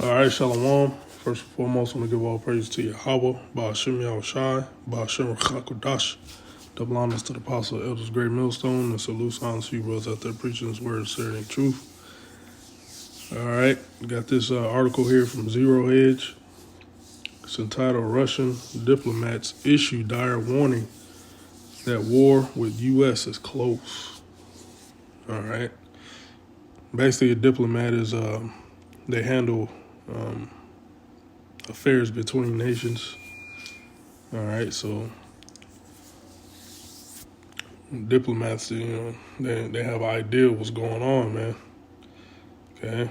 All right, Shalom. First and foremost, I'm going to give all praise to Yahweh, Ba'ashem Yahushai, Ba'ashem Chakodash. Double honors to the apostle, elders, great millstone, and salute honors to you brothers out there preaching this word, serving truth. All right, got this article here from Zero Hedge. It's entitled Russian Diplomats Issue Dire Warning That War with U.S. is Close. All right. Basically, a diplomat is, they handle affairs between nations. All right, so diplomats, they have an idea what's going on, man. Okay.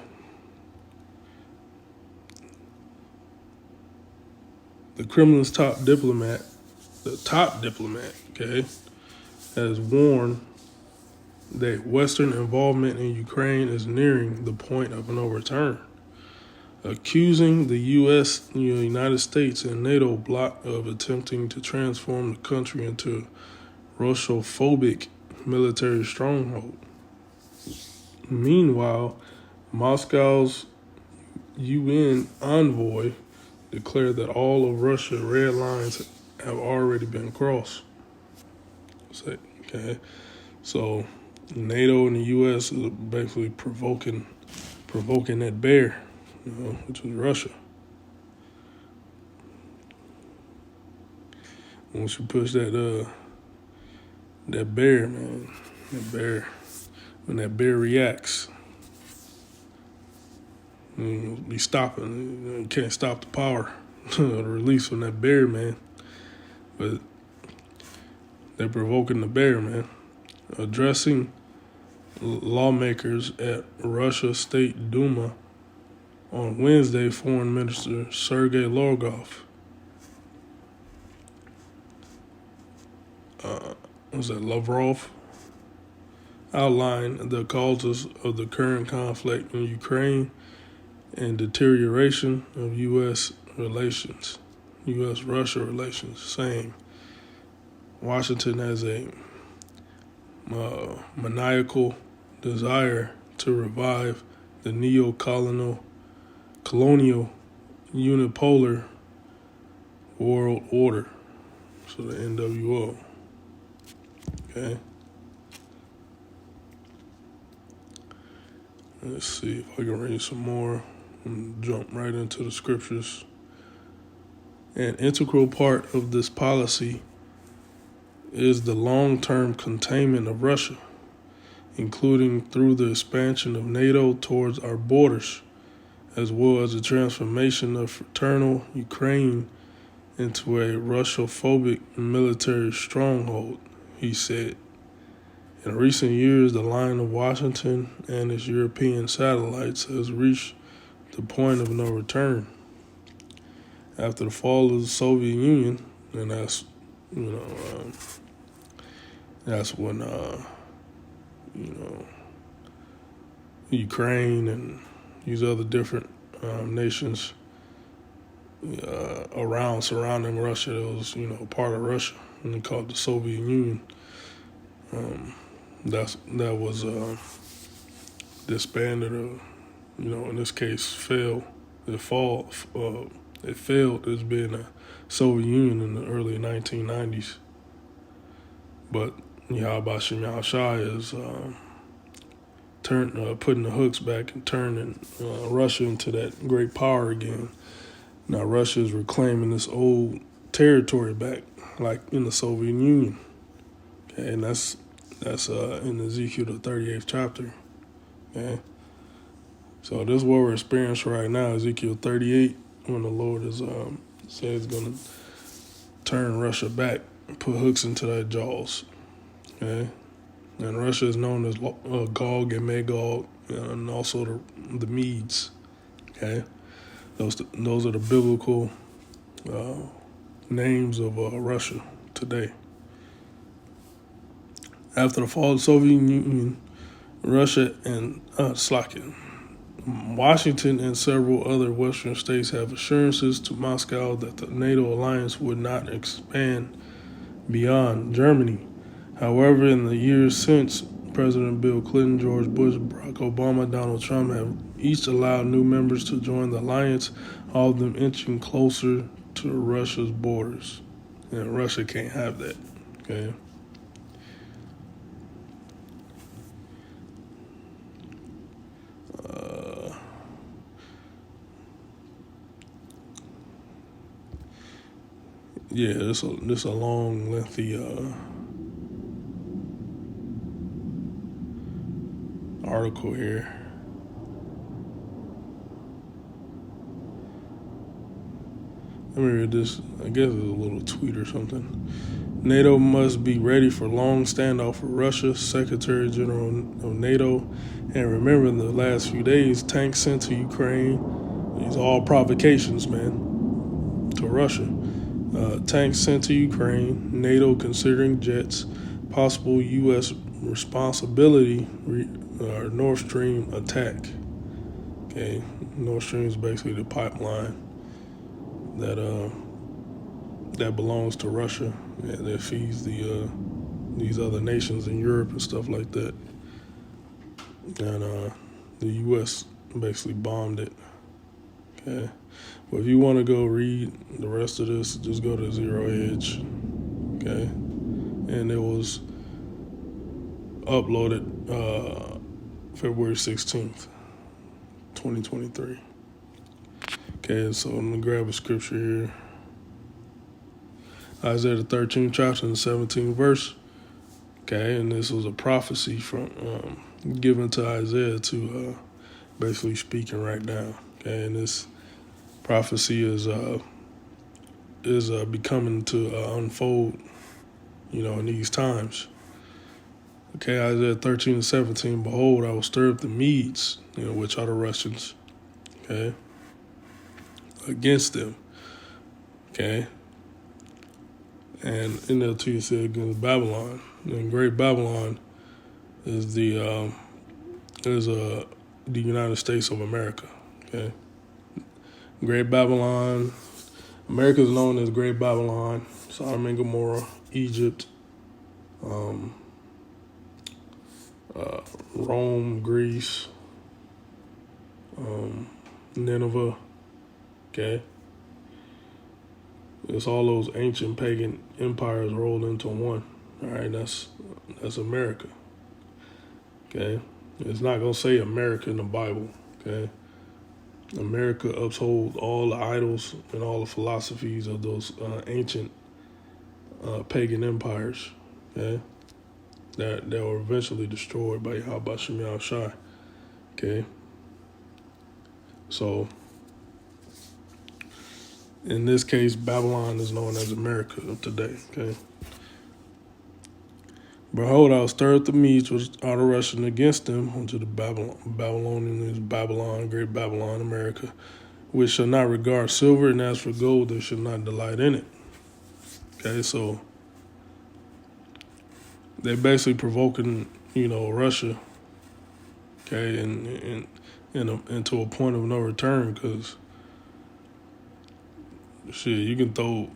The Kremlin's top diplomat, okay, has warned that Western involvement in Ukraine is nearing the point of no return, accusing the U.S., United States, and NATO bloc of attempting to transform the country into Russophobic military stronghold. Meanwhile, Moscow's UN envoy declared that all of Russia's red lines have already been crossed. Okay, so NATO and the U.S. is basically provoking that bear, which is Russia. Once you push that bear, man, when that bear reacts, you'll be stopping. You can't stop the power, the release from that bear, man. But they're provoking the bear, man. Addressing lawmakers at Russia State Duma on Wednesday, Foreign Minister Sergei Lavrov Lavrov outlined the causes of the current conflict in Ukraine and deterioration of U.S.-Russia relations, saying Washington has a maniacal desire to revive the neo-colonial unipolar world order, so the NWO. Okay. Let's see if I can read some more and jump right into the scriptures. An integral part of this policy is the long-term containment of Russia, including through the expansion of NATO towards our borders, as well as the transformation of fraternal Ukraine into a Russophobic military stronghold, he said. In recent years, the line of Washington and its European satellites has reached the point of no return. After the fall of the Soviet Union, and that's when Ukraine and these other different nations surrounding Russia, it was part of Russia, and they called it the Soviet Union. That was disbanded, in this case failed. It failed as being a Soviet Union in the early 1990s. But Yahweh Shem Yahushai is putting the hooks back and turning Russia into that great power again. Now Russia is reclaiming this old territory back, like in the Soviet Union. Okay, and that's in Ezekiel the 38th chapter. Okay, so this is what we're experiencing right now, Ezekiel 38, when the Lord is says he's going to turn Russia back, put hooks into their jaws. Okay, and Russia is known as Gog and Magog, and also the Medes. Okay, those are the biblical names of Russia today. After the fall of the Soviet Union, Russia and Washington and several other Western states have assurances to Moscow that the NATO alliance would not expand beyond Germany. However, in the years since, President Bill Clinton, George Bush, Barack Obama, Donald Trump have each allowed new members to join the alliance, all of them inching closer to Russia's borders. And Russia can't have that, okay? Yeah, this a long, lengthy article here. Let me read this. I guess it's a little tweet or something. NATO must be ready for long standoff with Russia, Secretary General of NATO. And remember, in the last few days, tanks sent to Ukraine. These are all provocations, man, to Russia. Tanks sent to Ukraine, NATO considering jets, possible U.S. responsibility, Nord Stream attack. Okay, Nord Stream is basically the pipeline that belongs to Russia, that feeds these other nations in Europe and stuff like that. And the U.S. basically bombed it. Okay. But if you want to go read the rest of this, just go to Zero Hedge, okay? And it was uploaded February 16th, 2023. Okay, so I'm going to grab a scripture here. Isaiah the 13th chapter and 17th verse. Okay, and this was a prophecy from given to Isaiah to basically speaking right now. Okay, and this prophecy is becoming to unfold, in these times. Okay, Isaiah 13 and 17, behold, I will stir up the Medes, which are the Russians, okay, against them, okay, and NLT said against Babylon, and Great Babylon is the United States of America, okay. Great Babylon, America is known as Great Babylon, Sodom and Gomorrah, Egypt, Rome, Greece, Nineveh, okay? It's all those ancient pagan empires rolled into one, all right? That's America, okay? It's not going to say America in the Bible, okay? America upholds all the idols and all the philosophies of those ancient pagan empires, okay, that were eventually destroyed by Yahweh Shem Yahushai, okay. So, in this case, Babylon is known as America of today, okay. Behold, I will stir up the Medes, which are the Russian, against them, unto the Babylonian is Babylon, Great Babylon, America, which shall not regard silver, and as for gold, they shall not delight in it. Okay, so they're basically provoking, Russia, okay, and into a point of no return, because shit, you can throw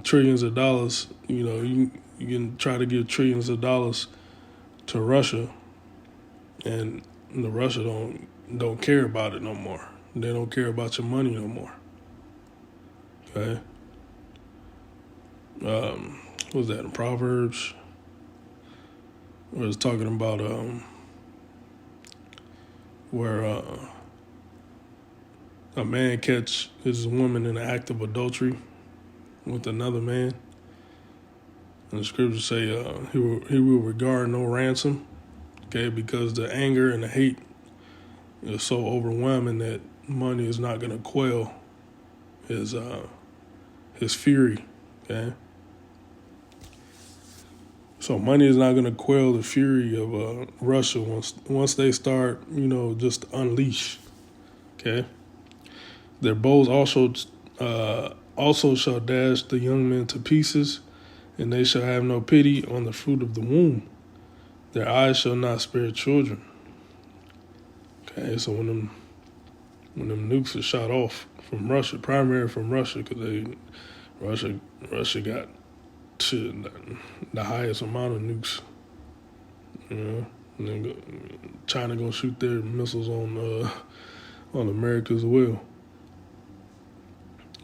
trillions of dollars, you can try to give trillions of dollars to Russia, and the Russia don't care about it no more. They don't care about your money no more. Okay. What was that in Proverbs? Where it's talking about where a man catch his woman in the act of adultery with another man. And the scriptures say he will regard no ransom, okay, because the anger and the hate is so overwhelming that money is not going to quell his fury, okay. So money is not going to quell the fury of Russia once they start, just unleash, okay. Their bows also shall dash the young men to pieces, and they shall have no pity on the fruit of the womb. Their eyes shall not spare children. Okay, so when them nukes are shot off from Russia, primarily from Russia, because Russia got the highest amount of nukes, And then China gonna shoot their missiles on America as well.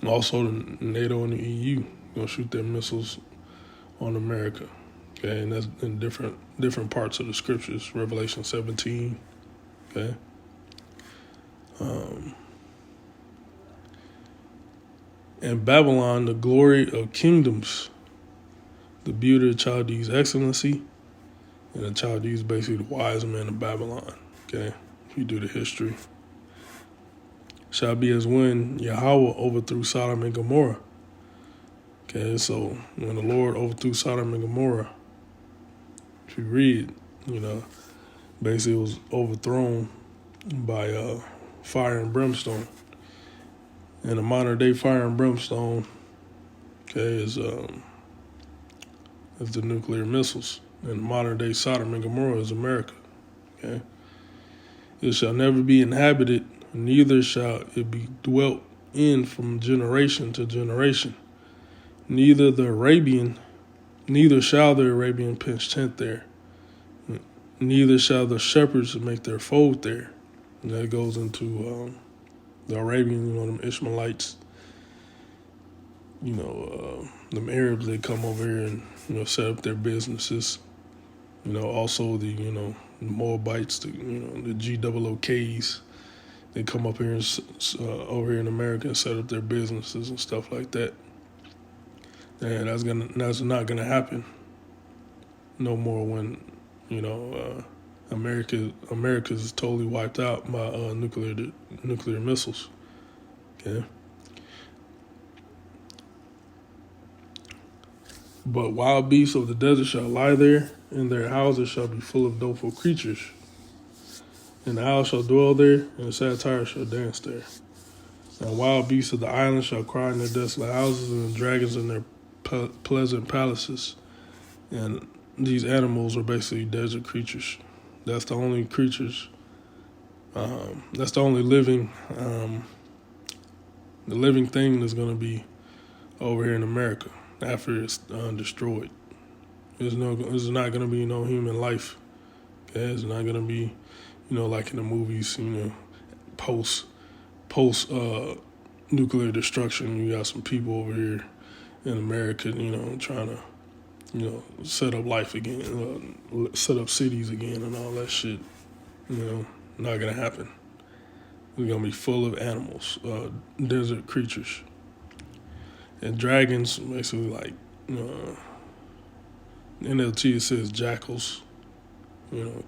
Also, NATO and the EU gonna shoot their missiles on America. Okay, and that's in different parts of the scriptures. Revelation 17. Okay. And Babylon, the glory of kingdoms, the beauty of Chaldees' excellency, and the Chaldees basically the wise men of Babylon. Okay, if you do the history, shall be as when Yahweh overthrew Sodom and Gomorrah. Okay, so when the Lord overthrew Sodom and Gomorrah, if you read, basically it was overthrown by fire and brimstone. And the modern day fire and brimstone, okay, is the nuclear missiles. And the modern day Sodom and Gomorrah is America. Okay, it shall never be inhabited, neither shall it be dwelt in from generation to generation. Neither shall the Arabian pitch tent there. Neither shall the shepherds make their fold there. And that goes into the Arabian, them Ishmaelites, them Arabs, they come over here and, set up their businesses. Also the Moabites, the GOOKs, they come up here and, over here in America and set up their businesses and stuff like that. And that's not gonna happen no more when America's totally wiped out by nuclear missiles. Okay. But wild beasts of the desert shall lie there, and their houses shall be full of doleful creatures. And the owl shall dwell there, and the satyr shall dance there. And wild beasts of the island shall cry in their desolate houses, and the dragons in their pleasant palaces. And these animals are basically desert creatures. That's the only creatures. That's the only living thing that's going to be over here in America after it's destroyed. There's not going to be no human life. Okay? It's not going to be, like in the movies, post nuclear destruction. You got some people over here in America, trying to, set up life again, set up cities again and all that shit. Not gonna happen. We're gonna be full of animals, desert creatures. And dragons, basically like, NLT, it says jackals,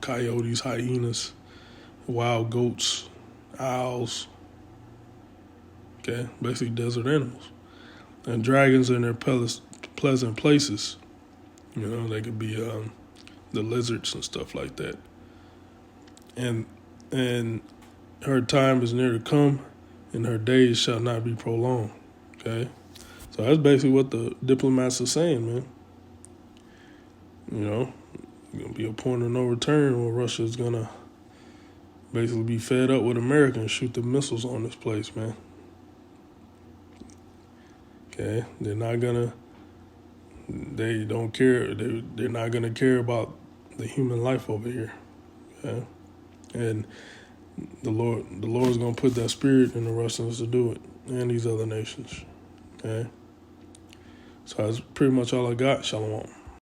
coyotes, hyenas, wild goats, owls. Okay, basically desert animals. And dragons in their pleasant places. They could be the lizards and stuff like that. And her time is near to come, and her days shall not be prolonged. Okay? So that's basically what the diplomats are saying, man. Going to be a point of no return where Russia's going to basically be fed up with America and shoot the missiles on this place, man. Okay? They don't care. They're not going to care about the human life over here. Okay? And the Lord's going to put that spirit in the Russians to do it, and these other nations. Okay? So that's pretty much all I got. Shalom.